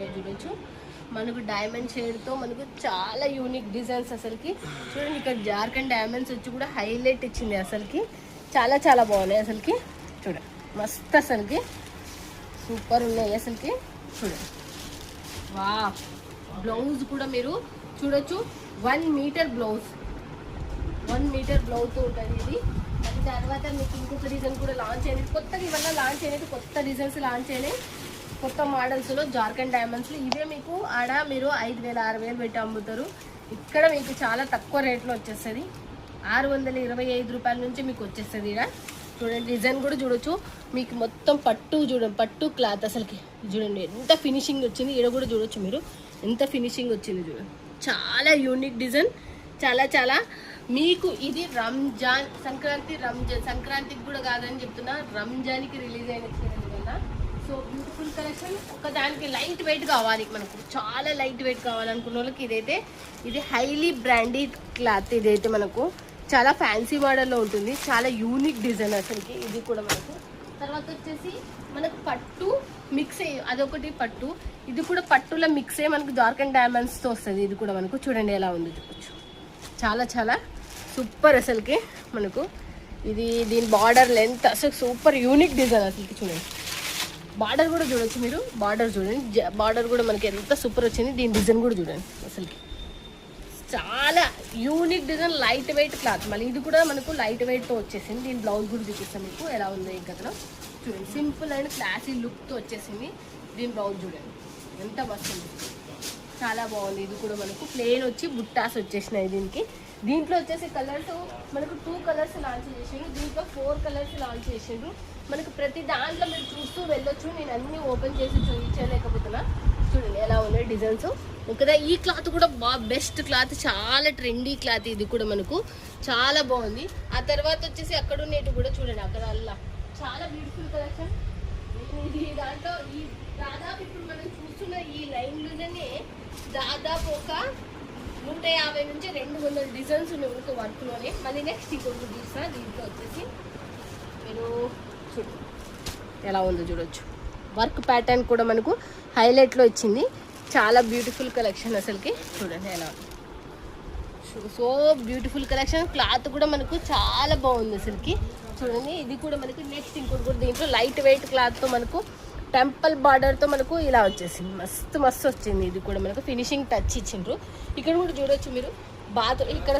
చూడొచ్చు మనకు diamond shade తో మనకు చాలా యూనిక్ డిజైన్స్ అసలుకి చూడండి. ఇక్కడ జార్ఖండ్ డైమండ్స్ వచ్చి కూడా హైలైట్ ఇచ్చింది అసలుకి. చాలా చాలా బాగున్నాయి అసలుకి. చూడండి మస్త్ అసలుకి సూపర్ ఉన్నాయి అసలుకి. చూడండి వా బ్లౌజ్ కూడా మీరు చూడొచ్చు. 1 మీటర్ బ్లౌజ్, 1 మీటర్ బ్లౌజ్ ఉంటుంది ఇది. అది తర్వాత మీకు ఇంకొక డిజైన్ కూడా లాంచ్ అయినది కొత్తగా, ఇవల్ల లాంచ్ అయినది కొత్త డిజైన్స్ లాంచ్ అయినాయి కొత్త మోడల్స్లో జార్ఖండ్ డైమండ్స్లో. ఇవే మీకు ఆడ మీరు 5,000 6,000 పెట్టి అమ్ముతారు. ఇక్కడ మీకు చాలా తక్కువ రేట్లో వచ్చేస్తుంది. 625 రూపాయల నుంచి మీకు వచ్చేస్తుంది. ఇక్కడ చూడండి డిజైన్ కూడా చూడొచ్చు. మీకు మొత్తం పట్టు చూడండి, పట్టు క్లాత్ అసలుకి చూడండి ఎంత ఫినిషింగ్ వచ్చింది. ఇక్కడ కూడా చూడొచ్చు మీరు ఎంత ఫినిషింగ్ వచ్చింది చూడండి. చాలా యూనిక్ డిజైన్. చాలా చాలా మీకు ఇది రంజాన్ సంక్రాంతికి కూడా కాదని చెప్తున్నా, రంజాన్కి రిలీజ్ అయిన వల్ల. So beautiful collection. ఒకదానికి లైట్ వెయిట్ కావాలి మనకు, చాలా లైట్ వెయిట్ కావాలనుకున్న వాళ్ళకి ఇదైతే ఇది హైలీ బ్రాండెడ్ క్లాత్. ఇదైతే మనకు చాలా ఫ్యాన్సీ మోడల్లో ఉంటుంది. చాలా యూనిక్ డిజైన్ అసలుకి. ఇది కూడా మనకు తర్వాత వచ్చేసి మనకు పట్టు మిక్స్ అదొకటి పట్టు, ఇది కూడా పట్టులో మిక్స్ అయ్యి మనకు జార్ఖండ్ డైమండ్స్తో వస్తుంది. ఇది కూడా మనకు చూడండి ఎలా ఉంది చూడొచ్చు. చాలా చాలా సూపర్ అసలుకి మనకు. ఇది దీని బార్డర్ లెంత్ అసలు సూపర్ యూనిక్ డిజైన్ అసలుకి. చూడండి బార్డర్ కూడా చూడొచ్చు మీరు. బార్డర్ చూడండి, బార్డర్ కూడా మనకి ఎంత సూపర్ వచ్చింది. దీని డిజైన్ కూడా చూడండి అసలుకి. చాలా unique design, light weight cloth. మళ్ళీ ఇది కూడా మనకు లైట్ వెయిట్తో వచ్చేసింది. దీని బ్లౌజ్ కూడా చూపిస్తాను మీకు ఎలా ఉందో ఈ కథలో. చూడండి సింపుల్ అండ్ క్లాసీ లుక్తో వచ్చేసింది. దీని బ్లౌజ్ చూడండి ఎంత వస్తుంది, చాలా బాగుంది. ఇది కూడా మనకు ప్లెయిన్ వచ్చి బుట్టాస్ వచ్చేసినాయి దీనికి. దీంట్లో వచ్చేసి కలర్స్ మనకు 2 కలర్స్ లాంచ్ చేసిండ్రు, దీంట్లో 4 కలర్స్ లాంచ్ చేసిండ్రు. మనకు ప్రతి దాంట్లో మీరు చూస్తూ వెళ్ళొచ్చు. నేను అన్నీ ఓపెన్ చేసి చూపించలేకపోతున్నా. చూడండి ఎలా ఉన్నాయి డిజైన్స్ కదా. ఈ క్లాత్ కూడా బెస్ట్ క్లాత్, చాలా ట్రెండీ క్లాత్. ఇది కూడా మనకు చాలా బాగుంది. ఆ తర్వాత వచ్చేసి అక్కడ ఉన్నట్టు కూడా చూడండి, అక్కడ అలా చాలా బ్యూటిఫుల్ కలెక్షన్. ఇది దాంట్లో ఈ దాదాపు ఇప్పుడు మనం చూస్తున్న ఈ లైన్లోనే దాదాపు ఒక 150 నుంచి 200 డిజైన్స్ ఉన్నాయి మనకు వర్క్లోనే. మళ్ళీ నెక్స్ట్ ఇంకొకటి చూసినా దీంట్లో వచ్చేసి మీరు చూడండి ఎలా ఉందో చూడొచ్చు. వర్క్ ప్యాటర్న్ కూడా మనకు హైలైట్లో ఇచ్చింది. చాలా బ్యూటిఫుల్ కలెక్షన్ అసలుకి. చూడండి ఎలా ఉంది, సో బ్యూటిఫుల్ కలెక్షన్. క్లాత్ కూడా మనకు చాలా బాగుంది అసలుకి. చూడండి ఇది కూడా మనకి నెక్స్ట్ ఇంకోటి కూడా దీంట్లో లైట్ వెయిట్ క్లాత్తో మనకు టెంపుల్ బార్డర్తో మనకు ఇలా వచ్చేసింది. మస్తు మస్తు వచ్చింది. ఇది కూడా మనకు ఫినిషింగ్ టచ్ ఇచ్చిండ్రు. ఇక్కడ కూడా చూడొచ్చు మీరు. ఇక్కడ